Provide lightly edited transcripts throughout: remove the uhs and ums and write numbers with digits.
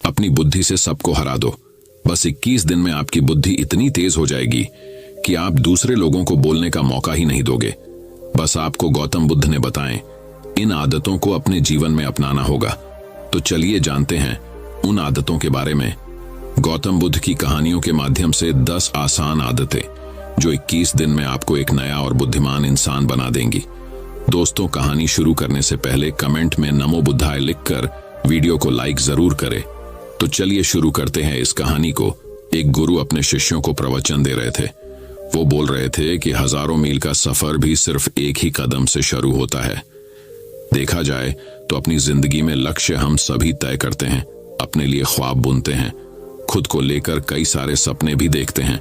अपनी बुद्धि से सबको हरा दो। बस 21 दिन में आपकी बुद्धि इतनी तेज हो जाएगी कि आप दूसरे लोगों को बोलने का मौका ही नहीं दोगे। बस आपको गौतम बुद्ध ने बताएं, इन आदतों को अपने जीवन में अपनाना होगा। तो चलिए जानते हैं उन आदतों के बारे में। गौतम बुद्ध की कहानियों के माध्यम से 10 आसान आदतें जो 21 दिन में आपको एक नया और बुद्धिमान इंसान बना देंगी। दोस्तों, कहानी शुरू करने से पहले कमेंट में नमो बुद्धाय लिखकर वीडियो को लाइक जरूर करें। तो चलिए शुरू करते हैं इस कहानी को। एक गुरु अपने शिष्यों को प्रवचन दे रहे थे। वो बोल रहे थे कि हजारों मील का सफर भी सिर्फ एक ही कदम से शुरू होता है। देखा जाए तो अपनी जिंदगी में लक्ष्य हम सभी तय करते हैं, अपने लिए ख्वाब बुनते हैं, खुद को लेकर कई सारे सपने भी देखते हैं,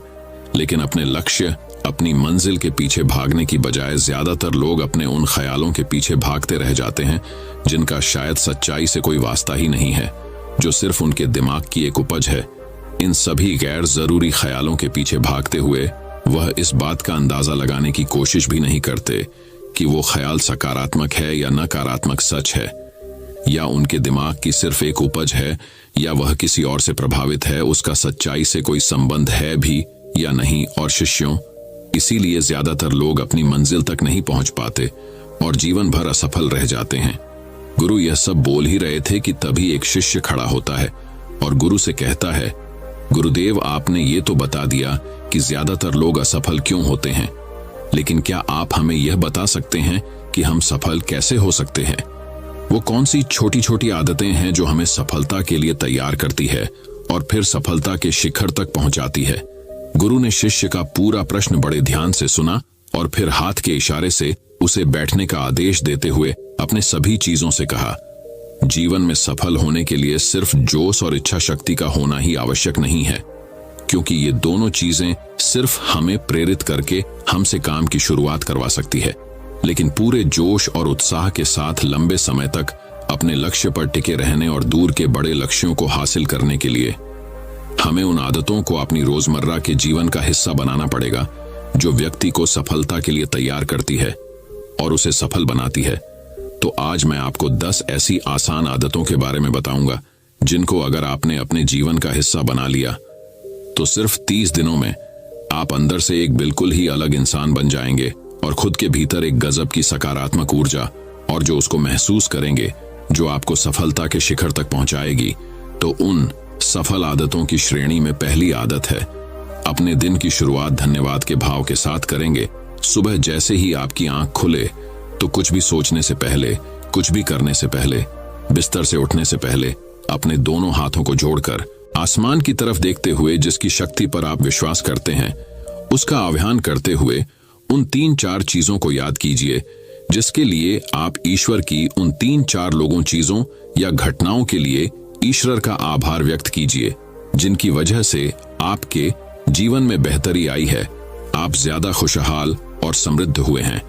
लेकिन अपने लक्ष्य, अपनी मंजिल के पीछे भागने की बजाय ज्यादातर लोग अपने उन ख्यालों के पीछे भागते रह जाते हैं जिनका शायद सच्चाई से कोई वास्ता ही नहीं है, जो सिर्फ उनके दिमाग की एक उपज है। इन सभी गैर जरूरी ख्यालों के पीछे भागते हुए वह इस बात का अंदाजा लगाने की कोशिश भी नहीं करते कि वो ख्याल सकारात्मक है या नकारात्मक सच है, या उनके दिमाग की सिर्फ एक उपज है, या वह किसी और से प्रभावित है, उसका सच्चाई से कोई संबंध है भी या नहीं। और शिष्यों, इसीलिए ज्यादातर लोग अपनी मंजिल तक नहीं पहुंच पाते और जीवन भर असफल रह जाते हैं। गुरु यह सब बोल ही रहे थे कि तभी एक शिष्य खड़ा होता है और गुरु से कहता है, गुरुदेव, आपने ये तो बता दिया कि ज्यादातर लोग असफल क्यों होते हैं, लेकिन क्या आप हमें यह बता सकते हैं कि हम सफल कैसे हो सकते हैं? वो कौन सी छोटी छोटी आदतें हैं जो हमें सफलता के लिए तैयार करती है और फिर सफलता के शिखर तक पहुंचाती है? गुरु ने शिष्य का पूरा प्रश्न बड़े ध्यान से सुना और फिर हाथ के इशारे से उसे बैठने का आदेश देते हुए अपने सभी चीजों से कहा, जीवन में सफल होने के लिए सिर्फ जोश और इच्छा शक्ति का होना ही आवश्यक नहीं है, क्योंकि ये दोनों चीजें सिर्फ हमें प्रेरित करके हमसे काम की शुरुआत करवा सकती है, लेकिन पूरे जोश और उत्साह के साथ लंबे समय तक अपने लक्ष्य पर टिके रहने और दूर के बड़े लक्ष्यों को हासिल करने के लिए हमें उन आदतों को अपनी रोजमर्रा के जीवन का हिस्सा बनाना पड़ेगा जो व्यक्ति को सफलता के लिए तैयार करती है और उसे सफल बनाती है। तो आज मैं आपको 10 ऐसी आसान आदतों के बारे में बताऊंगा जिनको अगर आपने अपने जीवन का हिस्सा बना लिया तो सिर्फ 30 दिनों में आप अंदर से एक बिल्कुल ही अलग इंसान बन जाएंगे और खुद के भीतर एक गजब की सकारात्मक ऊर्जा और जो उसको महसूस करेंगे, जो आपको सफलता के शिखर तक पहुंचाएगी। तो उन सफल आदतों की श्रेणी में पहली आदत है, अपने दिन की शुरुआत धन्यवाद के भाव के साथ करेंगे। सुबह जैसे ही आपकी आंख खुले तो कुछ भी सोचने से पहले, कुछ भी करने से पहले, बिस्तर से उठने से पहले अपने दोनों हाथों को जोड़कर आसमान की तरफ देखते हुए, जिसकी शक्ति पर आप विश्वास करते हैं, उसका आह्वान करते हुए उन 3-4 चीजों को याद कीजिए जिसके लिए आप ईश्वर की उन 3-4 लोगों, चीजों या घटनाओं के लिए ईश्वर का आभार व्यक्त कीजिए, जिनकी वजह से आपके जीवन में बेहतरी आई है, आप ज्यादा खुशहाल और समृद्ध हुए हैं।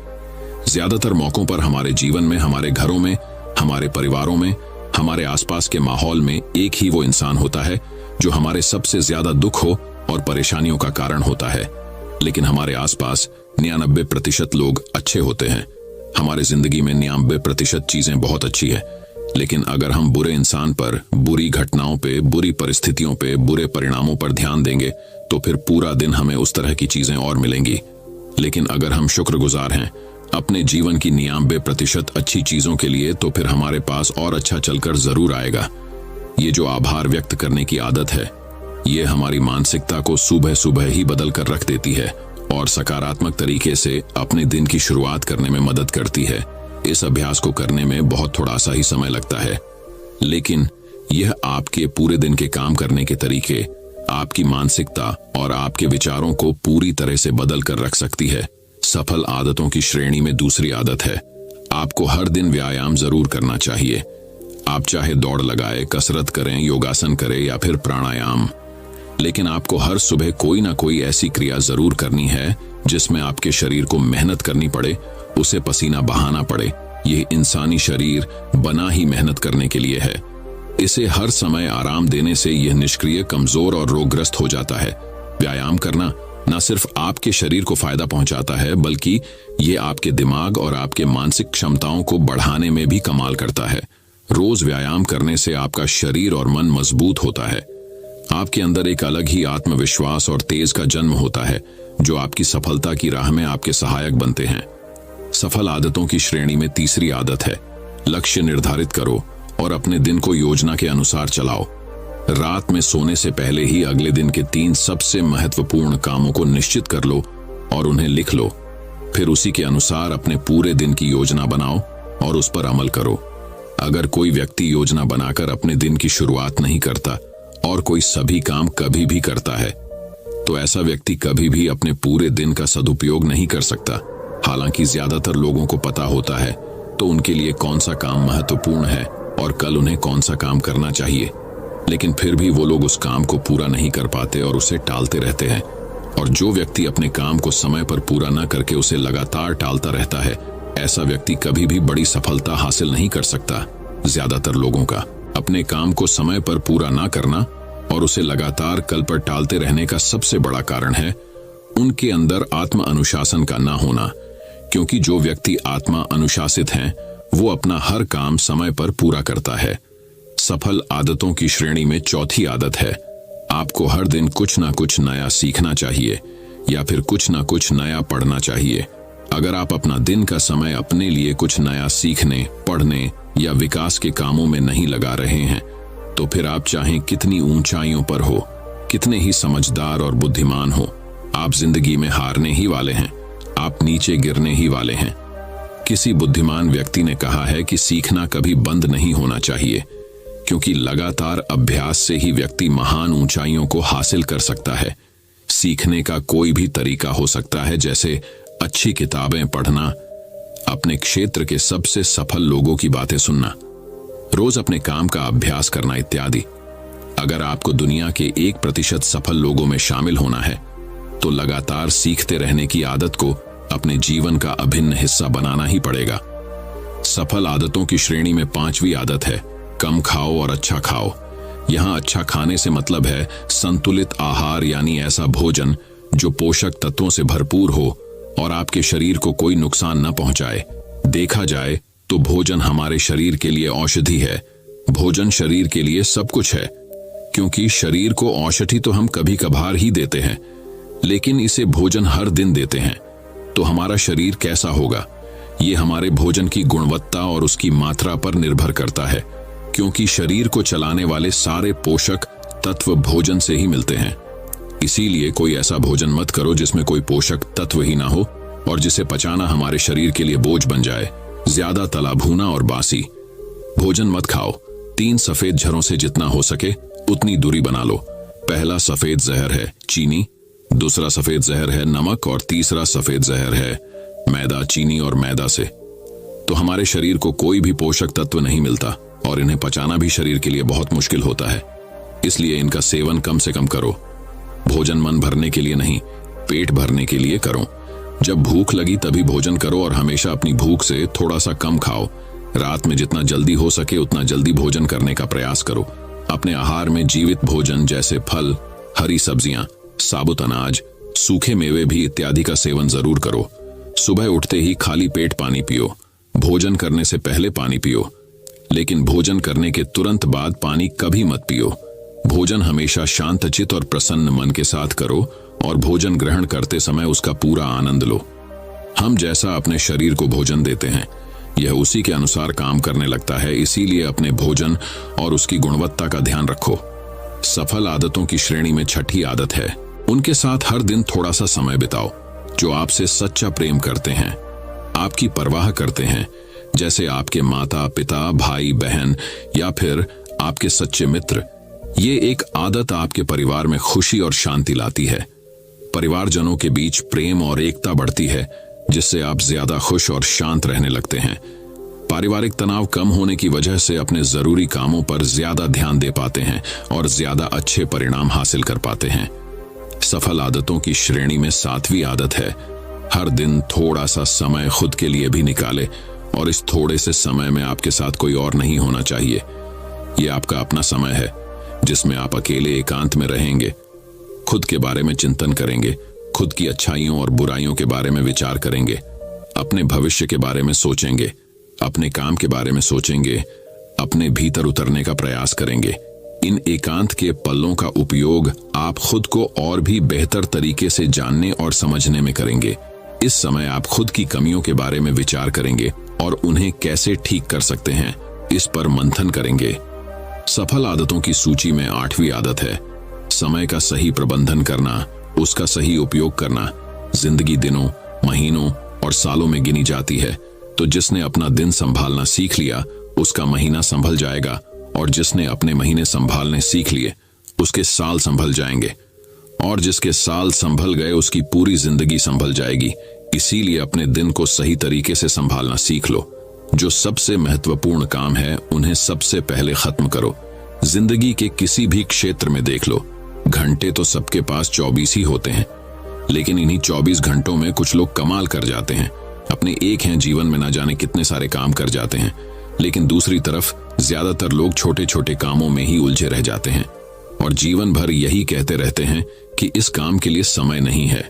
ज्यादातर मौकों पर हमारे जीवन में, हमारे घरों में, हमारे परिवारों में, हमारे आसपास के माहौल में एक ही वो इंसान होता है जो हमारे सबसे ज्यादा दुख हो और परेशानियों का कारण होता है, लेकिन हमारे आसपास 99% लोग अच्छे होते हैं। हमारे जिंदगी में 99% चीजें बहुत अच्छी है, लेकिन अगर हम बुरे इंसान पर, बुरी घटनाओं पे, बुरी परिस्थितियों पे, बुरे परिणामों पर ध्यान देंगे तो फिर पूरा दिन हमें उस तरह की चीजें और मिलेंगी। लेकिन अगर हम शुक्रगुजार हैं अपने जीवन की 99% अच्छी चीजों के लिए, तो फिर हमारे पास और अच्छा चलकर जरूर आएगा। ये जो आभार व्यक्त करने की आदत है, ये हमारी मानसिकता को सुबह सुबह ही बदल कर रख देती है और सकारात्मक तरीके से अपने दिन की शुरुआत करने में मदद करती है। इस अभ्यास को करने में बहुत थोड़ा सा ही समय लगता है, लेकिन यह आपके पूरे दिन के काम करने के तरीके, आपकी मानसिकता और आपके विचारों को पूरी तरह से बदल कर रख सकती है। सफल आदतों की श्रेणी में दूसरी आदत है, आपको हर दिन व्यायाम जरूर करना चाहिए। आप चाहे दौड़ लगाए, कसरत करें, योगासन करें या फिर प्राणायाम, लेकिन आपको हर सुबह कोई ना कोई ऐसी क्रिया जरूर करनी है जिसमें आपके शरीर को मेहनत करनी पड़े, उसे पसीना बहाना पड़े। यह इंसानी शरीर बना ही मेहनत करने के लिए है। इसे हर समय आराम देने से यह निष्क्रिय, कमजोर और रोगग्रस्त हो जाता है। व्यायाम करना न सिर्फ आपके शरीर को फायदा पहुंचाता है, बल्कि ये आपके दिमाग और आपके मानसिक क्षमताओं को बढ़ाने में भी कमाल करता है। रोज व्यायाम करने से आपका शरीर और मन मजबूत होता है। आपके अंदर एक अलग ही आत्मविश्वास और तेज का जन्म होता है जो आपकी सफलता की राह में आपके सहायक बनते हैं। सफल आदतों की श्रेणी में तीसरी आदत है, लक्ष्य निर्धारित करो और अपने दिन को योजना के अनुसार चलाओ। रात में सोने से पहले ही अगले दिन के 3 सबसे महत्वपूर्ण कामों को निश्चित कर लो और उन्हें लिख लो। फिर उसी के अनुसार अपने पूरे दिन की योजना बनाओ और उस पर अमल करो। अगर कोई व्यक्ति योजना बनाकर अपने दिन की शुरुआत नहीं करता और कोई सभी काम कभी भी करता है, तो ऐसा व्यक्ति कभी भी अपने पूरे दिन का सदुपयोग नहीं कर सकता। हालांकि ज्यादातर लोगों को पता होता है तो उनके लिए कौन सा काम महत्वपूर्ण है और कल उन्हें कौन सा काम करना चाहिए, लेकिन फिर भी वो लोग उस काम को पूरा नहीं कर पाते और उसे टालते रहते हैं। और जो व्यक्ति अपने काम को समय पर पूरा न करके उसे लगातार टालता रहता है, ऐसा व्यक्ति कभी भी बड़ी सफलता हासिल नहीं कर सकता। ज्यादातर लोगों का अपने काम को समय पर पूरा ना करना और उसे लगातार कल पर टालते रहने का सबसे बड़ा कारण है उनके अंदर आत्म अनुशासन का ना होना। क्योंकि जो व्यक्ति आत्मा अनुशासित हैं, वो अपना हर काम समय पर पूरा करता है। सफल आदतों की श्रेणी में चौथी आदत है, आपको हर दिन कुछ ना कुछ नया सीखना चाहिए या फिर कुछ ना कुछ नया पढ़ना चाहिए। अगर आप अपना दिन का समय अपने लिए कुछ नया सीखने, पढ़ने या विकास के कामों में नहीं लगा रहे हैं, तो फिर आप चाहें कितनी ऊंचाइयों पर हो, कितने ही समझदार और बुद्धिमान हो, आप जिंदगी में हारने ही वाले हैं, आप नीचे गिरने ही वाले हैं। किसी बुद्धिमान व्यक्ति ने कहा है कि सीखना कभी बंद नहीं होना चाहिए, क्योंकि लगातार अभ्यास से ही व्यक्ति महान ऊंचाइयों को हासिल कर सकता है। सीखने का कोई भी तरीका हो सकता है, जैसे अच्छी किताबें पढ़ना, अपने क्षेत्र के सबसे सफल लोगों की बातें सुनना, रोज अपने काम का अभ्यास करना इत्यादि। अगर आपको दुनिया के 1% सफल लोगों में शामिल होना है, तो लगातार सीखते रहने की आदत को अपने जीवन का अभिन्न हिस्सा बनाना ही पड़ेगा। सफल आदतों की श्रेणी में 5वीं आदत है, कम खाओ और अच्छा खाओ। यहां अच्छा खाने से मतलब है संतुलित आहार, यानी ऐसा भोजन जो पोषक तत्वों से भरपूर हो और आपके शरीर को कोई नुकसान न पहुंचाए। देखा जाए तो भोजन हमारे शरीर के लिए औषधि है। भोजन शरीर के लिए सब कुछ है, क्योंकि शरीर को औषधि तो हम कभी कभार ही देते हैं, लेकिन इसे भोजन हर दिन देते हैं, तो हमारा शरीर कैसा होगा, ये हमारे भोजन की गुणवत्ता और उसकी मात्रा पर निर्भर करता है। क्योंकि शरीर को चलाने वाले सारे पोषक तत्व भोजन से ही मिलते हैं। इसीलिए कोई ऐसा भोजन मत करो जिसमें कोई पोषक तत्व ही ना हो और जिसे पचाना हमारे शरीर के लिए बोझ बन जाए। ज्यादा तला भुना और बासी भोजन मत खाओ। 3 सफेद झरों से जितना हो सके उतनी दूरी बना लो। पहला सफेद जहर है चीनी, दूसरा सफेद जहर है नमक और तीसरा सफेद जहर है मैदा। चीनी और मैदा से तो हमारे शरीर को कोई भी पोषक तत्व नहीं मिलता और इन्हें पचाना भी शरीर के लिए बहुत मुश्किल होता है। इसलिए इनका सेवन कम से कम करो। भोजन मन भरने के लिए नहीं, पेट भरने के लिए करो। जब भूख लगी तभी भोजन करो और हमेशा अपनी भूख से थोड़ा सा कम खाओ। रात में जितना जल्दी हो सके उतना जल्दी भोजन करने का प्रयास करो। अपने आहार में जीवित भोजन जैसे फल, हरी सब्जियां, साबुत अनाज, सूखे मेवे भी इत्यादि का सेवन जरूर करो। सुबह उठते ही खाली पेट पानी पियो। भोजन करने से पहले पानी पियो, लेकिन भोजन करने के तुरंत बाद पानी कभी मत पियो। भोजन हमेशा शांतचित्त और प्रसन्न मन के साथ करो और भोजन ग्रहण करते समय उसका पूरा आनंद लो। हम जैसा अपने शरीर को भोजन देते हैं, यह उसी के अनुसार काम करने लगता है। इसीलिए अपने भोजन और उसकी गुणवत्ता का ध्यान रखो। सफल आदतों की श्रेणी में 6ठी आदत है, उनके साथ हर दिन थोड़ा सा समय बिताओ जो आपसे सच्चा प्रेम करते हैं, आपकी परवाह करते हैं, जैसे आपके माता पिता, भाई बहन या फिर आपके सच्चे मित्र। ये एक आदत आपके परिवार में खुशी और शांति लाती है। परिवारजनों के बीच प्रेम और एकता बढ़ती है, जिससे आप ज्यादा खुश और शांत रहने लगते हैं। पारिवारिक तनाव कम होने की वजह से अपने जरूरी कामों पर ज्यादा ध्यान दे पाते हैं और ज्यादा अच्छे परिणाम हासिल कर पाते हैं। सफल आदतों की श्रेणी में 7वीं आदत है, हर दिन थोड़ा सा समय खुद के लिए भी निकाले और इस थोड़े से समय में आपके साथ कोई और नहीं होना चाहिए। यह आपका अपना समय है जिसमें आप अकेले एकांत में रहेंगे, खुद के बारे में चिंतन करेंगे, खुद की अच्छाइयों और बुराइयों के बारे में विचार करेंगे, अपने भविष्य के बारे में सोचेंगे, अपने काम के बारे में सोचेंगे, अपने भीतर उतरने का प्रयास करेंगे। इन एकांत के पलों का उपयोग आप खुद को और भी बेहतर तरीके से जानने और समझने में करेंगे। इस समय आप खुद की कमियों के बारे में विचार करेंगे और उन्हें कैसे ठीक कर सकते हैं, इस पर मंथन करेंगे। सफल आदतों की सूची में 8वीं आदत है समय का सही प्रबंधन करना, उसका सही उपयोग करना। जिंदगी दिनों, महीनों और सालों में गिनी जाती है, तो जिसने अपना दिन संभालना सीख लिया उसका महीना संभल जाएगा, और जिसने अपने महीने संभालने सीख लिए उसके साल संभल जाएंगे, और जिसके साल संभल गए उसकी पूरी जिंदगी संभल जाएगी। इसीलिए अपने दिन को सही तरीके से संभालना सीख लो। जो सबसे महत्वपूर्ण काम है उन्हें सबसे पहले खत्म करो। जिंदगी के किसी भी क्षेत्र में देख लो, घंटे तो सबके पास 24 ही होते हैं, लेकिन इन्हीं 24 घंटों में कुछ लोग कमाल कर जाते हैं। अपने एक हैं जीवन में ना जाने कितने सारे काम कर जाते हैं, लेकिन दूसरी तरफ ज्यादातर लोग छोटे छोटे कामों में ही उलझे रह जाते हैं और जीवन भर यही कहते रहते हैं कि इस काम के लिए समय नहीं है,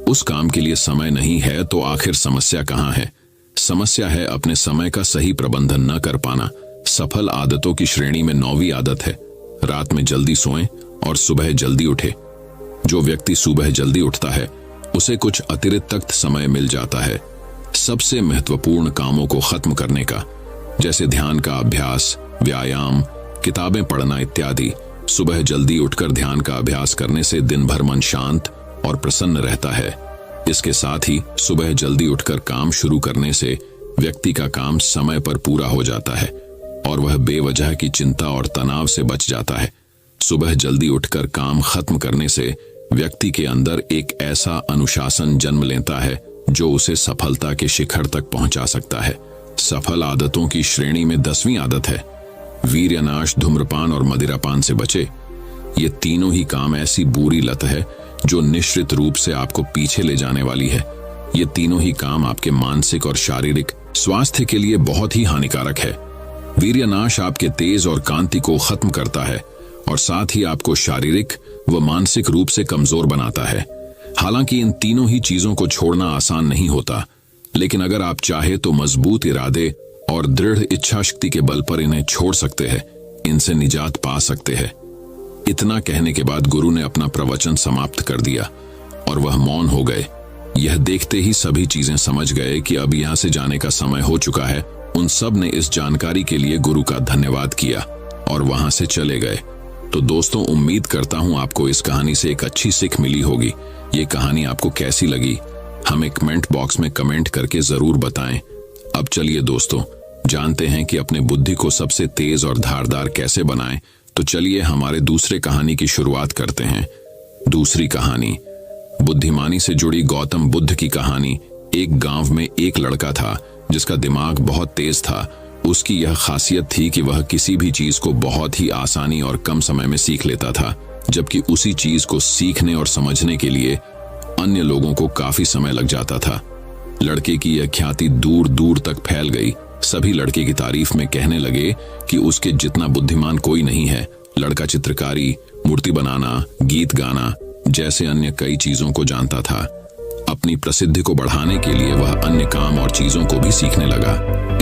उस काम के लिए समय नहीं है। तो आखिर समस्या कहाँ है? समस्या है अपने समय का सही प्रबंधन न कर पाना। सफल आदतों की श्रेणी में 9वीं आदत है रात में जल्दी सोएं और सुबह जल्दी उठे। जो व्यक्ति सुबह जल्दी उठता है उसे कुछ अतिरिक्त समय मिल जाता है सबसे महत्वपूर्ण कामों को खत्म करने का, जैसे ध्यान का अभ्यास, व्यायाम, किताबें पढ़ना इत्यादि। सुबह जल्दी उठकर ध्यान का अभ्यास करने से दिन भर मन शांत और प्रसन्न रहता है। इसके साथ ही सुबह जल्दी उठकर काम शुरू करने से व्यक्ति का काम समय पर पूरा हो जाता है और वह बेवजह की चिंता और तनाव से बच जाता है। सुबह जल्दी उठकर काम खत्म करने से व्यक्ति के अंदर एक ऐसा अनुशासन जन्म लेता है जो उसे सफलता के शिखर तक पहुंचा सकता है। सफल आदतों की श्रेणी में 10वीं आदत है वीर्यनाश, धूम्रपान और मदिरापान से बचे। ये तीनों ही काम ऐसी बुरी लत है जो निश्चित रूप से आपको पीछे ले जाने वाली है। ये तीनों ही काम आपके मानसिक और शारीरिक स्वास्थ्य के लिए बहुत ही हानिकारक है। वीर्यनाश आपके तेज और कांति को खत्म करता है और साथ ही आपको शारीरिक व मानसिक रूप से कमजोर बनाता है। हालांकि इन तीनों ही चीजों को छोड़ना आसान नहीं होता, लेकिन अगर आप चाहे तो मजबूत इरादे और दृढ़ इच्छा शक्ति के बल पर इन्हें छोड़ सकते हैं, इनसे निजात पा सकते हैं। इतना कहने के बाद गुरु ने अपना प्रवचन समाप्त कर दिया और वह मौन हो गए। यह देखते ही सभी चीजें समझ गए कि अब यहां से जाने का समय हो चुका है। उन सब ने इस जानकारी के लिए गुरु का धन्यवाद किया और वहां से चले गए। तो दोस्तों, उम्मीद करता हूं आपको इस कहानी से एक अच्छी सीख मिली होगी। ये कहानी आपको कैसी लगी हमें कमेंट बॉक्स में कमेंट करके जरूर बताएं। अब चलिए दोस्तों, जानते हैं कि अपने बुद्धि को सबसे तेज और धारदार कैसे बनाएं। तो चलिए हमारे दूसरे कहानी की शुरुआत करते हैं। दूसरी कहानी बुद्धिमानी से जुड़ी गौतम बुद्ध की कहानी। एक गांव में एक लड़का था जिसका दिमाग बहुत तेज था। उसकी यह खासियत थी कि वह किसी भी चीज को बहुत ही आसानी और कम समय में सीख लेता था, जबकि उसी चीज को सीखने और समझने के लिए अन्य लोगों को काफी समय लग जाता था। लड़के की यह ख्याति दूर दूर तक फैल गई। सभी लड़के की तारीफ में कहने लगे कि उसके जितना बुद्धिमान कोई नहीं है। लड़का चित्रकारी, मूर्ति बनाना, गीत गाना जैसे अन्य कई चीजों को जानता था। अपनी प्रसिद्धि को बढ़ाने के लिए वह अन्य काम और चीजों को भी सीखने लगा।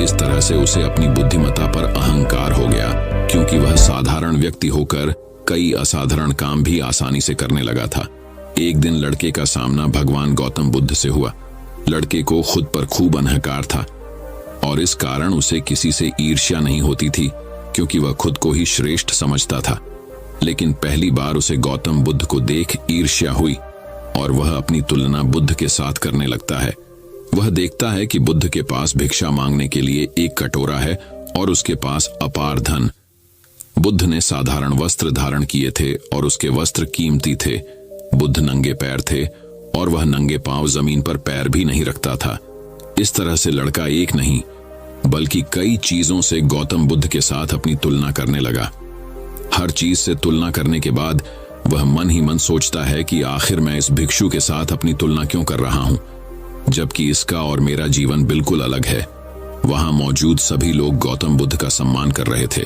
इस तरह से उसे अपनी बुद्धिमत्ता पर अहंकार हो गया, क्योंकि वह साधारण व्यक्ति होकर कई असाधारण काम भी आसानी से करने लगा था। एक दिन लड़के का सामना भगवान गौतम बुद्ध से हुआ। लड़के को खुद पर खूब अहंकार था और इस कारण उसे किसी से ईर्ष्या नहीं होती थी, क्योंकि वह खुद को ही श्रेष्ठ समझता था। लेकिन पहली बार उसे गौतम बुद्ध को देख ईर्ष्या हुई और वह अपनी तुलना बुद्ध के साथ करने लगता है। वह देखता है कि बुद्ध के पास भिक्षा मांगने के लिए एक कटोरा है और उसके पास अपार धन। बुद्ध ने साधारण वस्त्र धारण किए थे और उसके वस्त्र कीमती थे। बुद्ध नंगे पैर थे और वह नंगे पांव जमीन पर पैर भी नहीं रखता था। इस तरह से लड़का एक नहीं बल्कि कई चीजों से गौतम बुद्ध के साथ अपनी तुलना करने लगा। हर चीज से तुलना करने के बाद वह मन ही मन सोचता है कि आखिर मैं इस भिक्षु के साथ अपनी तुलना क्यों कर रहा हूं, जबकि इसका और मेरा जीवन बिल्कुल अलग है। वहां मौजूद सभी लोग गौतम बुद्ध का सम्मान कर रहे थे।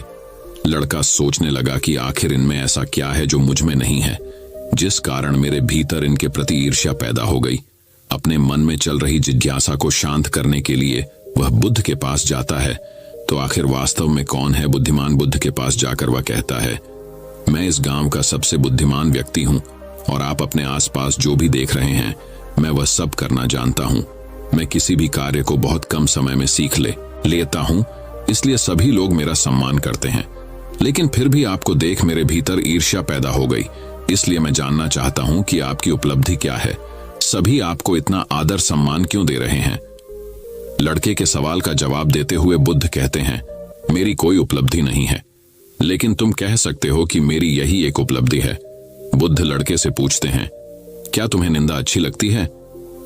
लड़का सोचने लगा कि आखिर इनमें ऐसा क्या है जो मुझ में नहीं है, जिस कारण मेरे भीतर इनके प्रति ईर्ष्या पैदा हो गई। अपने मन में चल रही जिज्ञासा को शांत करने के लिए वह बुद्ध के पास जाता है। तो आखिर वास्तव में कौन है बुद्धिमान? बुद्ध के पास जाकर वह कहता है, मैं इस गांव का सबसे बुद्धिमान व्यक्ति हूं और आप अपने आसपास जो भी देख रहे हैं मैं वह सब करना जानता हूं। मैं किसी भी कार्य को बहुत कम समय में सीख लेता हूं, इसलिए सभी लोग मेरा सम्मान करते हैं। लेकिन फिर भी आपको देख मेरे भीतर ईर्ष्या पैदा हो गई, इसलिए मैं जानना चाहता हूं कि आपकी उपलब्धि क्या है। सभी आपको इतना आदर सम्मान क्यों दे रहे हैं? लड़के के सवाल का जवाब देते हुए बुद्ध कहते हैं, मेरी कोई उपलब्धि नहीं है, लेकिन तुम कह सकते हो कि मेरी यही एक उपलब्धि है। बुद्ध लड़के से पूछते हैं, क्या तुम्हें निंदा अच्छी लगती है?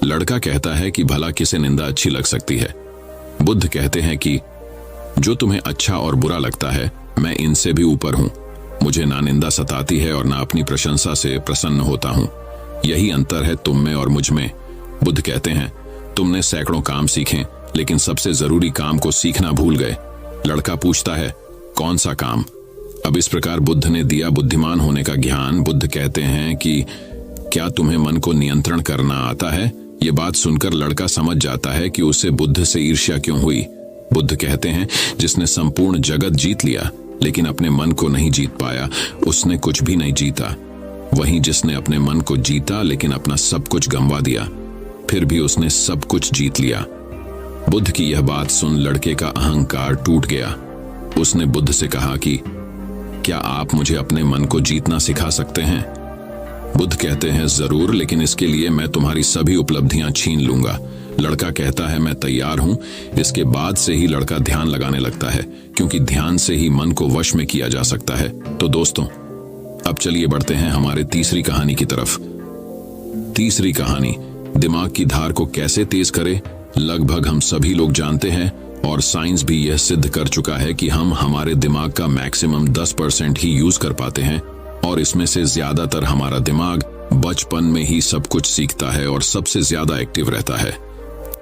लड़का कहता है कि भला किसे निंदा अच्छी लग सकती है? बुद्ध कहते हैं कि जो तुम्हें अच्छा और बुरा लगता है मैं इनसे भी ऊपर हूं। मुझे ना निंदा सताती है और ना अपनी प्रशंसा से प्रसन्न होता हूं। यही अंतर है तुम में और मुझ में। बुद्ध कहते हैं, तुमने सैकड़ों काम सीखे लेकिन सबसे जरूरी काम को सीखना भूल गए। लड़का पूछता है, कौन सा काम? अब इस प्रकार बुद्ध ने दिया बुद्धिमान होने का ज्ञान। बुद्ध कहते हैं कि क्या तुम्हें मन को नियंत्रण करना आता है? ये बात सुनकर लड़का समझ जाता है कि उसे बुद्ध से ईर्ष्या क्यों हुई। बुद्ध कहते हैं, जिसने संपूर्ण जगत जीत लिया लेकिन अपने मन को नहीं जीत पाया, उसने कुछ भी नहीं जीता। वहीं जिसने अपने मन को जीता लेकिन अपना सब कुछ गंवा दिया, फिर भी उसने सब कुछ जीत लिया। बुद्ध की यह बात सुन लड़के का अहंकार टूट गया। उसने बुद्ध से कहा कि क्या आप मुझे अपने मन को जीतना सिखा सकते हैं? बुद्ध कहते हैं, जरूर, लेकिन इसके लिए मैं तुम्हारी सभी उपलब्धियां छीन लूंगा। लड़का कहता है, मैं तैयार हूं। इसके बाद से ही लड़का ध्यान लगाने लगता है, क्योंकि ध्यान से ही मन को वश में किया जा सकता है। तो दोस्तों, अब चलिए बढ़ते हैं हमारे तीसरी कहानी की तरफ। तीसरी कहानी, दिमाग की धार को कैसे तेज करें। लगभग हम सभी लोग जानते हैं और साइंस भी यह सिद्ध कर चुका है कि हम हमारे दिमाग का मैक्सिमम 10% ही यूज कर पाते हैं और इसमें से ज्यादातर हमारा दिमाग बचपन में ही सब कुछ सीखता है और सबसे ज्यादा एक्टिव रहता है,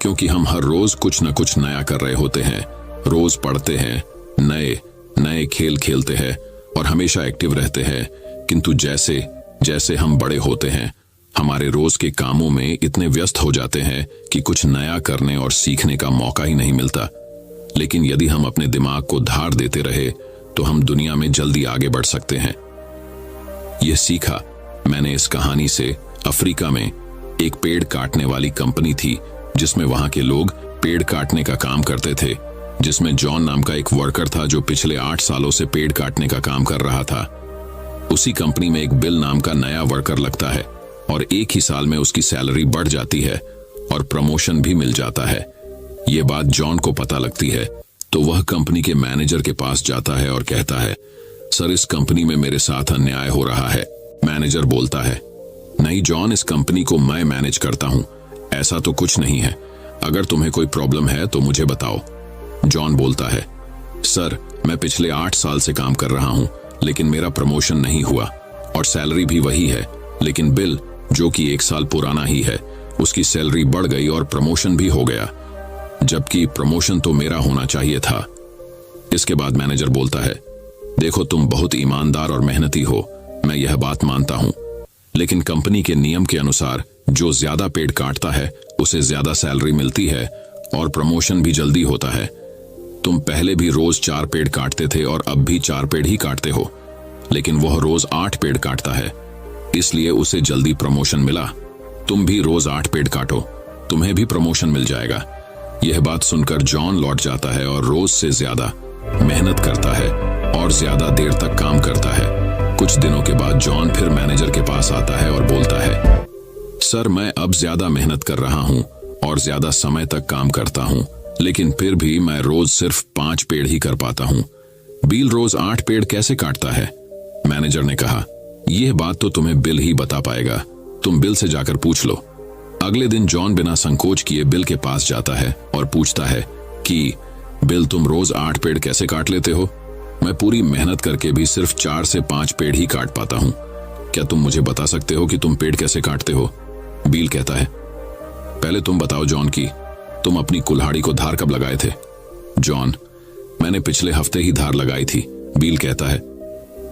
क्योंकि हम हर रोज कुछ न कुछ नया कर रहे होते हैं। रोज पढ़ते हैं, नए नए खेल खेलते हैं और हमेशा एक्टिव रहते हैं। किंतु जैसे जैसे हम बड़े होते हैं, हमारे रोज के कामों में इतने व्यस्त हो जाते हैं कि कुछ नया करने और सीखने का मौका ही नहीं मिलता। लेकिन यदि हम अपने दिमाग को धार देते रहे तो हम दुनिया में जल्दी आगे बढ़ सकते हैं। यह सीखा मैंने इस कहानी से। अफ्रीका में एक पेड़ काटने वाली कंपनी थी जिसमें वहां के लोग पेड़ काटने का काम करते थे, जिसमें जॉन नाम का एक वर्कर था जो पिछले 8 सालों से पेड़ काटने का काम कर रहा था। उसी कंपनी में एक बिल नाम का नया वर्कर लगता है और एक ही साल में उसकी सैलरी बढ़ जाती है और प्रमोशन भी मिल जाता है। ये बात जॉन को पता लगती है तो वह कंपनी के मैनेजर के पास जाता है और कहता है, सर, इस कंपनी में मेरे साथ अन्याय हो रहा है। मैनेजर बोलता है, नहीं जॉन, इस कंपनी को मैं मैनेज करता हूं, ऐसा तो कुछ नहीं है। अगर तुम्हें कोई प्रॉब्लम है तो मुझे बताओ। जॉन बोलता है, सर, मैं पिछले 8 साल से काम कर रहा हूं लेकिन मेरा प्रमोशन नहीं हुआ और सैलरी भी वही है, लेकिन बिल जो कि 1 साल पुराना ही है, उसकी सैलरी बढ़ गई और प्रमोशन भी हो गया, जबकि प्रमोशन तो मेरा होना चाहिए था। इसके बाद मैनेजर बोलता है, देखो, तुम बहुत ईमानदार और मेहनती हो, मैं यह बात मानता हूं, लेकिन कंपनी के नियम के अनुसार जो ज्यादा पेड़ काटता है उसे ज्यादा सैलरी मिलती है और प्रमोशन भी जल्दी होता है। तुम पहले भी रोज 4 पेड़ काटते थे और अब भी 4 पेड़ ही काटते हो, लेकिन वह रोज 8 पेड़ काटता है, इसलिए उसे जल्दी प्रमोशन मिला। तुम भी रोज 8 पेड़ काटो, तुम्हें भी प्रमोशन मिल जाएगा। यह बात सुनकर जॉन लौट जाता है और रोज से ज्यादा मेहनत करता है और ज्यादा देर तक काम करता है। कुछ दिनों के बाद जॉन फिर मैनेजर के पास आता है और बोलता है, सर, मैं अब ज्यादा मेहनत कर रहा हूं और ज्यादा समय तक काम करता हूं, लेकिन फिर भी मैं रोज सिर्फ 5 पेड़ ही कर पाता हूं। बिल रोज 8 पेड़ कैसे काटता है? मैनेजर ने कहा, यह बात तो तुम्हें बिल ही बता पाएगा, तुम बिल से जाकर पूछ लो। अगले दिन जॉन बिना संकोच किए बिल के पास जाता है और पूछता है कि बिल, तुम रोज 8 पेड़ कैसे काट लेते हो? मैं पूरी मेहनत करके भी सिर्फ 4 से 5 पेड़ ही काट पाता हूं। क्या तुम मुझे बता सकते हो कि तुम पेड़ कैसे काटते हो? बिल कहता है, पहले तुम बताओ जॉन की तुम अपनी कुल्हाड़ी को धार कब लगाए थे? जॉन, मैंने पिछले हफ्ते ही धार लगाई थी। बिल कहता है,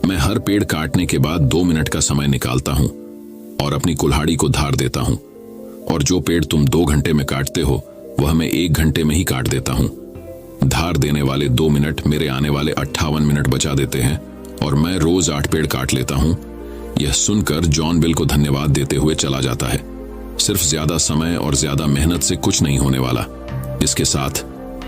मैं हर पेड़ काटने के बाद 2 मिनट का समय निकालता हूं और अपनी कुल्हाड़ी को धार देता हूं, और जो पेड़ तुम 2 घंटे में काटते हो वह मैं 1 घंटे में ही काट देता हूं। धार देने वाले 2 मिनट मेरे आने वाले 58 मिनट बचा देते हैं और मैं रोज 8 पेड़ काट लेता हूँ। यह सुनकर जॉन बिल को धन्यवाद देते हुए चला जाता है। सिर्फ ज्यादा समय और ज्यादा मेहनत से कुछ नहीं होने वाला, इसके साथ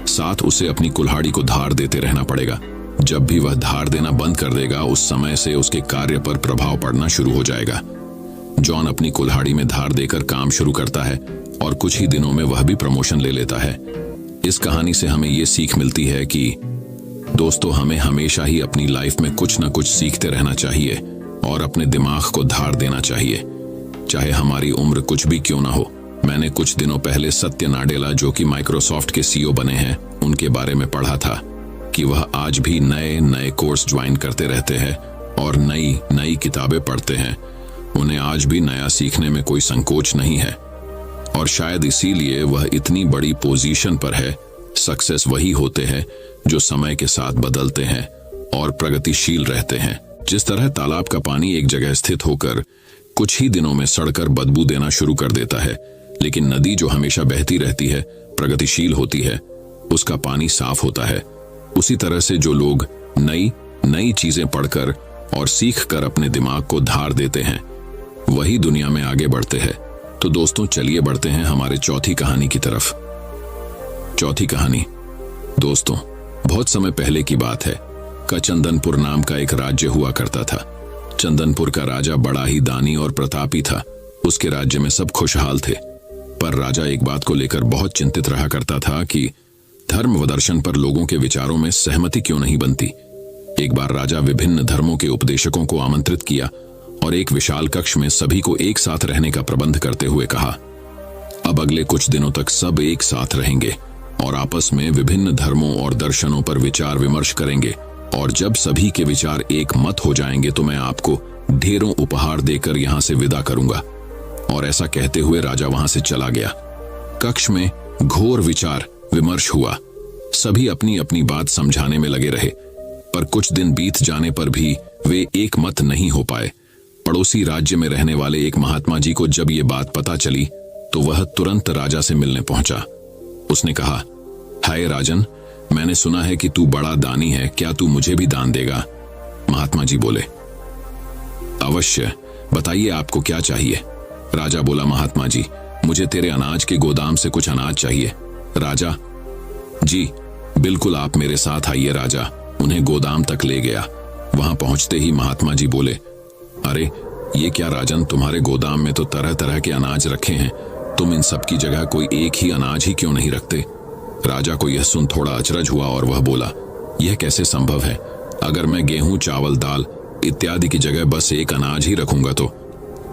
साथ उसे अपनी कुल्हाड़ी को धार देते रहना पड़ेगा। जब भी वह धार देना बंद कर देगा, उस समय से उसके कार्य पर प्रभाव पड़ना शुरू हो जाएगा। जॉन अपनी कुल्हाड़ी में धार देकर काम शुरू करता है और कुछ ही दिनों में वह भी प्रमोशन ले लेता है। इस कहानी से हमें ये सीख मिलती है कि दोस्तों, हमें हमेशा ही अपनी लाइफ में कुछ न कुछ सीखते रहना चाहिए और अपने दिमाग को धार देना चाहिए, चाहे हमारी उम्र कुछ भी क्यों ना हो। मैंने कुछ दिनों पहले सत्य नाडेला, जो कि माइक्रोसॉफ्ट के सीईओ बने हैं, उनके बारे में पढ़ा था कि वह आज भी नए नए कोर्स ज्वाइन करते रहते हैं और नई नई किताबें पढ़ते हैं। उन्हें आज भी नया सीखने में कोई संकोच नहीं है और शायद इसीलिए वह इतनी बड़ी पोजीशन पर है। सक्सेस वही होते हैं जो समय के साथ बदलते हैं और प्रगतिशील रहते हैं। जिस तरह तालाब का पानी एक जगह स्थित होकर कुछ ही दिनों में सड़कर बदबू देना शुरू कर देता है, लेकिन नदी जो हमेशा बहती रहती है, प्रगतिशील होती है, उसका पानी साफ होता है। उसी तरह से जो लोग नई नई चीजें पढ़कर और सीखकर अपने दिमाग को धार देते हैं, वही दुनिया में आगे बढ़ते हैं। तो दोस्तों, चलिए बढ़ते हैं हमारे चौथी कहानी की तरफ। चौथी कहानी, दोस्तों, बहुत समय पहले की बात है का चंदनपुर नाम का एक राज्य हुआ करता था। चंदनपुर का राजा बड़ा ही दानी और प्रतापी था। उसके राज्य में सब खुशहाल थे, पर राजा एक बात को लेकर बहुत चिंतित रहा करता था कि धर्म व दर्शन पर लोगों के विचारों में सहमति क्यों नहीं बनती। एक बार राजा विभिन्न धर्मों के उपदेशकों को आमंत्रित किया और एक विशाल कक्ष में सभी को एक साथ रहने का प्रबंध करते हुए कहा, अब अगले कुछ दिनों तक सब एक साथ रहेंगे और आपस में विभिन्न धर्मों और दर्शनों पर विचार विमर्श करेंगे, और जब सभी के विचार एक मत हो जाएंगे तो मैं आपको ढेरों उपहार देकर यहां से विदा करूंगा। और ऐसा कहते हुए राजा वहां से चला गया। कक्ष में घोर विचार विमर्श हुआ। सभी अपनी अपनी बात समझाने में लगे रहे, पर कुछ दिन बीत जाने पर भी वे एक मत नहीं हो पाए। पड़ोसी राज्य में रहने वाले एक महात्मा जी को जब ये बात पता चली तो वह तुरंत राजा से मिलने पहुंचा। उसने कहा, हाय राजन, मैंने सुना है कि तू बड़ा दानी है, क्या तू मुझे भी दान देगा? महात्मा जी बोले, अवश्य, बताइए आपको क्या चाहिए? राजा बोला, महात्मा जी, मुझे तेरे अनाज के गोदाम से कुछ अनाज चाहिए। राजा, जी बिल्कुल, आप मेरे साथ आइए। राजा उन्हें गोदाम तक ले गया। वहां पहुंचते ही महात्मा जी बोले, अरे ये क्या राजन, तुम्हारे गोदाम में तो तरह तरह के अनाज रखे हैं, तुम इन सब की जगह कोई एक ही अनाज ही क्यों नहीं रखते? राजा को यह सुन थोड़ा अचरज हुआ और वह बोला, यह कैसे संभव है? अगर मैं गेहूं, चावल, दाल इत्यादि की जगह बस एक अनाज ही रखूंगा तो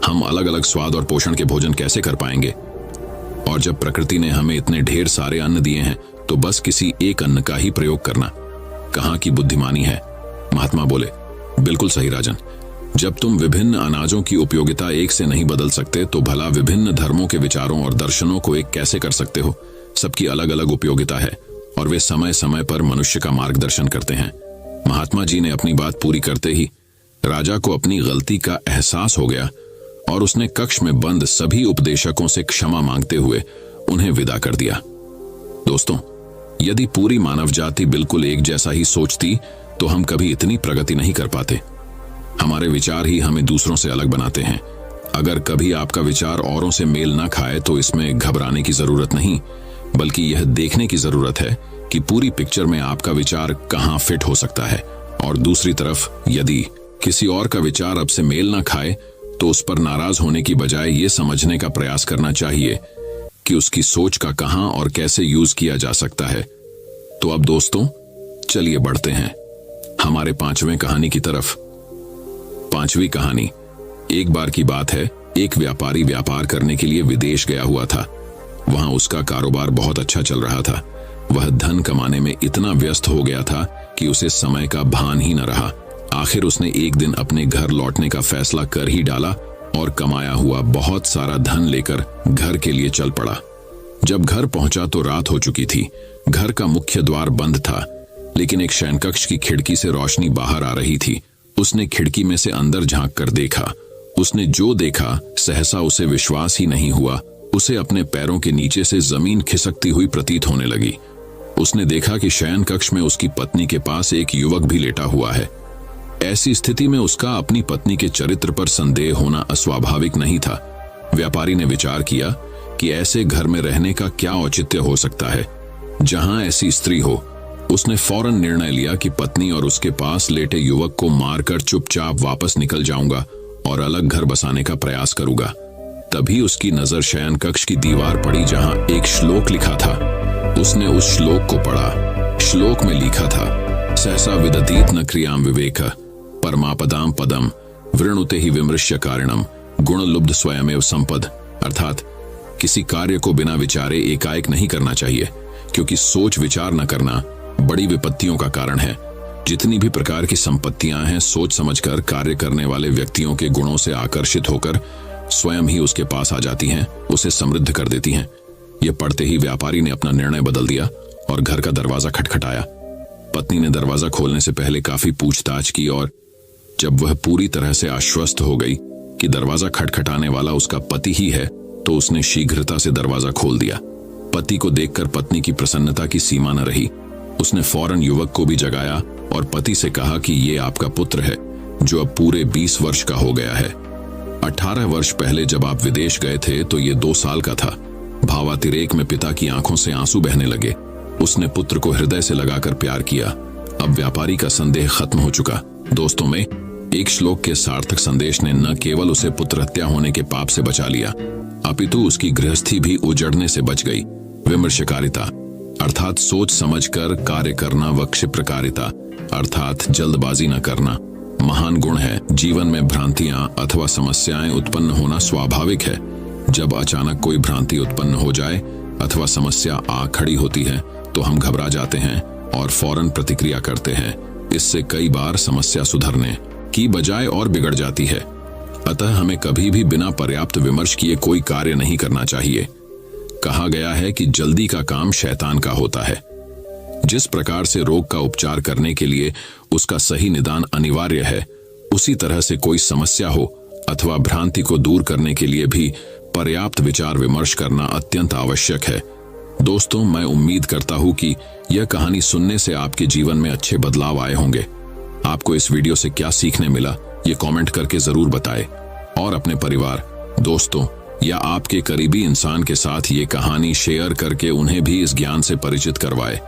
हम अलग अलग स्वाद और पोषण के भोजन कैसे कर पाएंगे? और जब प्रकृति ने हमें इतने ढेर सारे अन्न दिए हैं तो बस किसी एक अन्न का ही प्रयोग करना कहाँ की बुद्धिमानी है? महात्मा बोले, बिल्कुल सही राजन, जब तुम विभिन्न अनाजों की उपयोगिता एक से नहीं बदल सकते तो भला विभिन्न धर्मों के विचारों और दर्शनों को एक कैसे कर सकते हो? सबकी अलग अलग उपयोगिता है और वे समय समय पर मनुष्य का मार्गदर्शन करते हैं। महात्मा जी ने अपनी बात पूरी करते ही राजा को अपनी गलती का एहसास हो गया और उसने कक्ष में बंद सभी उपदेशकों से क्षमा मांगते हुए उन्हें विदा कर दिया। दोस्तों, यदि पूरी मानव जाति बिल्कुल एक जैसा ही सोचती तो हम कभी इतनी प्रगति नहीं कर पाते। हमारे विचार ही हमें दूसरों से अलग बनाते हैं। अगर कभी आपका विचार औरों से मेल ना खाए तो इसमें घबराने की जरूरत नहीं, बल्कि यह देखने की जरूरत है कि पूरी पिक्चर में आपका विचार कहां फिट हो सकता है। और दूसरी तरफ यदि किसी और का विचार अब से मेल ना खाए तो उस पर नाराज होने की बजाय ये समझने का प्रयास करना चाहिए कि उसकी सोच का कहां और कैसे यूज किया जा सकता है। तो अब दोस्तों, चलिए बढ़ते हैं हमारे 5वें कहानी की तरफ। 5वीं कहानी, एक बार की बात है, एक व्यापारी व्यापार करने के लिए विदेश गया हुआ था। वहां उसका कारोबार बहुत अच्छा चल रहा था। वह धन कमाने में इतना व्यस्त हो गया था कि उसे समय का भान ही न रहा। आखिर उसने एक दिन अपने घर लौटने का फैसला कर ही डाला और कमाया हुआ बहुत सारा धन लेकर घर के लिए चल पड़ा। जब घर पहुंचा तो रात हो चुकी थी। घर का मुख्य द्वार बंद था, लेकिन एक शयनकक्ष की खिड़की से रोशनी बाहर आ रही थी। उसने खिड़की में से अंदर झांक कर देखा। उसने जो देखा सहसा उसे विश्वास ही नहीं हुआ। उसे अपने पैरों के नीचे से जमीन खिसकती हुई प्रतीत होने लगी। उसने देखा कि शयन कक्ष में उसकी पत्नी के पास एक युवक भी लेटा हुआ है। ऐसी स्थिति में उसका अपनी पत्नी के चरित्र पर संदेह होना अस्वाभाविक नहीं था। व्यापारी ने विचार किया कि ऐसे घर में रहने का क्या औचित्य हो सकता है जहां ऐसी स्त्री हो। उसने फौरन निर्णय लिया कि पत्नी और उसके पास लेटे युवक को मारकर चुपचाप वापस निकल जाऊंगा और अलग घर बसाने का प्रयास करूंगा। तभी उसकी नजर शयन कक्ष की दीवार पड़ी जहां एक श्लोक लिखा था। उसने उस श्लोक को पढ़ा। श्लोक में लिखा था, सहसा विदतीत न क्रियाम विवेक परमापदाम पदम वृणुते ही विमृश्य कारणम गुणलुब्ध स्वयमेव संपद। अर्थात किसी कार्य को बिना विचारे एकाएक नहीं करना चाहिए, क्योंकि सोच विचार न करना बड़ी विपत्तियों का कारण है। जितनी भी प्रकार की संपत्तियां हैं, सोच समझकर कार्य करने वाले व्यक्तियों के गुणों से आकर्षित होकर स्वयं ही उसके पास आ जाती हैं, उसे समृद्ध कर देती हैं। यह पढ़ते ही व्यापारी ने अपना निर्णय बदल दिया और घर का दरवाजा खटखटाया। पत्नी ने दरवाजा खोलने से पहले काफी पूछताछ की और जब वह पूरी तरह से आश्वस्त हो गई कि दरवाजा खटखटाने वाला उसका पति ही है, तो उसने शीघ्रता से दरवाजा खोल दिया। पति को देखकर पत्नी की प्रसन्नता की सीमा न रही। उसने फौरन युवक को भी जगाया और पति से कहा कि ये आपका पुत्र है, जो अब पूरे 20 वर्ष का हो गया है। 18 वर्ष पहले जब आप विदेश गए थे तो ये 2 साल का था। भावातिरेक में पिता की आंखों से आंसू बहने लगे। उसने पुत्र को हृदय से लगाकर प्यार किया। अब व्यापारी का संदेह खत्म हो चुका। दोस्तों में एक श्लोक के सार्थक संदेश ने न केवल उसे पुत्र हत्या होने के पाप से बचा लिया, अपितु उसकी गृहस्थी भी उजड़ने से बच गई। विमर्शकारिता अर्थात सोच समझकर कार्य करना व क्षिप्रकारिता अर्थात जल्दबाजी न करना महान गुण है। जीवन में भ्रांतियां अथवा समस्याएं उत्पन्न होना स्वाभाविक है। जब अचानक कोई भ्रांति उत्पन्न हो जाए अथवा समस्या आ खड़ी होती है तो हम घबरा जाते हैं और फौरन प्रतिक्रिया करते हैं। इससे कई बार समस्या सुधरने की बजाय और बिगड़ जाती है। अतः हमें कभी भी बिना पर्याप्त विमर्श किए कोई कार्य नहीं करना चाहिए। कहा गया है कि जल्दी का काम शैतान का होता है। जिस प्रकार से रोग का उपचार करने के लिए उसका सही निदान अनिवार्य है, उसी तरह से कोई समस्या हो अथवा भ्रांति को दूर करने के लिए भी पर्याप्त विचार विमर्श करना अत्यंत आवश्यक है। दोस्तों, मैं उम्मीद करता हूं कि यह कहानी सुनने से आपके जीवन में अच्छे बदलाव आए होंगे। आपको इस वीडियो से क्या सीखने मिला, ये कमेंट करके जरूर बताएं और अपने परिवार, दोस्तों या आपके करीबी इंसान के साथ ये कहानी शेयर करके उन्हें भी इस ज्ञान से परिचित करवाएं।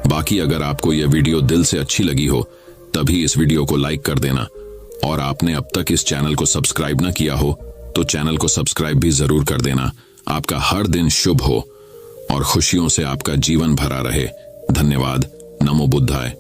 बाकी अगर आपको यह वीडियो दिल से अच्छी लगी हो तभी इस वीडियो को लाइक कर देना, और आपने अब तक इस चैनल को सब्सक्राइब न किया हो तो चैनल को सब्सक्राइब भी जरूर कर देना। आपका हर दिन शुभ हो और खुशियों से आपका जीवन भरा रहे। धन्यवाद। नमो बुद्धाय।